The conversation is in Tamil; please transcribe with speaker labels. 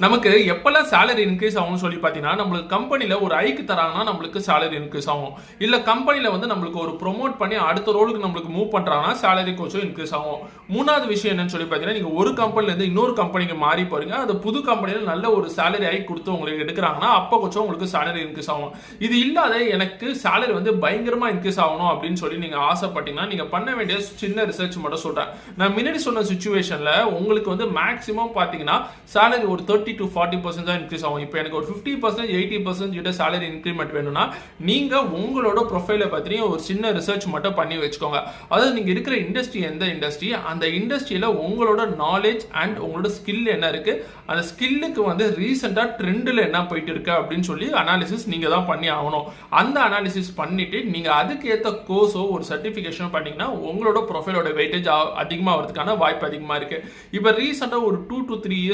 Speaker 1: நமக்கு எப்பெல்லாம் சேலரி இன்க்ரீஸ் ஆகும்னு சொல்லி பார்த்தீங்கன்னா, நம்மளுக்கு கம்பெனில ஒரு ஹைக் தராங்கன்னா நம்மளுக்கு சேலரி இன்க்ரீஸ் ஆகும். இல்ல கம்பெனில வந்து நம்மளுக்கு ஒரு ப்ரொமோட் பண்ணி அடுத்த ரோலுக்கு நம்மளுக்கு மூவ் பண்றாங்கன்னா சேலரி கொஞ்சம் இன்க்ரீஸ் ஆகும். மூணாவது விஷயம் என்னன்னு சொல்லி பார்த்தீங்கன்னா, நீங்க ஒரு கம்பெனில இருந்து இன்னொரு கம்பெனிக்கு மாறி போறீங்க. அது புது கம்பெனில நல்ல ஒரு சேலரி ஹைக் கொடுத்து உங்களுக்கு எடுக்கிறாங்கன்னா, அப்ப கொஞ்சம் உங்களுக்கு சேலரி இன்க்ரீஸ் ஆகும். இது இல்லாத எனக்கு சேலரி வந்து பயங்கரமா இன்க்ரீஸ் ஆகணும் அப்படின்னு சொல்லி நீங்க ஆசைப்பட்டீங்கன்னா, நீங்க பண்ண வேண்டிய சின்ன ரிசர்ச் மட்டும் சொல்றேன். நான் முன்னாடி சொன்ன சிச்சுவேஷன்ல உங்களுக்கு வந்து மேக்ஸிமம் பார்த்தீங்கன்னா சேலரி ஒரு 30 to 40% தான் இன்க்ரீஸ் ஆகும். இப்போ எனக்கு ஒரு 50% 80% கிட்ட சேலரி இன்க்ரிமெண்ட் வேணும்னா நீங்க உங்களோட ப்ரொஃபைலை பத்தி ஒரு சின்ன ரிசர்ச் மட்டும் பண்ணி வச்சுக்கோங்க. அதாவது நீங்க இருக்கிற இண்டஸ்ட்ரி எந்த இண்டஸ்ட்ரி, அந்த இண்டஸ்ட்ரியில உங்களோட நாலேஜ் அண்ட் உங்களோட ஸ்கில் என்ன இருக்கு, அந்த ஸ்கில்லுக்கு வந்து ரீசெண்டா ட்ரெண்ட்ல என்ன போயிட்டு இருக்கு அப்படின்னு சொல்லி அனாலிசிஸ் நீங்க தான் பண்ணி ஆகணும். அந்த அனாலிசிஸ் பண்ணிட்டு நீங்க அதுக்கு ஏற்ற கோர்ஸோ ஒரு சர்டிபிகேஷனோ பண்ணீங்கன்னா உங்களோட ப்ரொஃபைலோட வெயிட்டேஜ் அதிகமாக வரதுக்கான வாய்ப்பு அதிகமா இருக்கு. இப்போ ரீசெண்டா ஒரு 2 to 3 years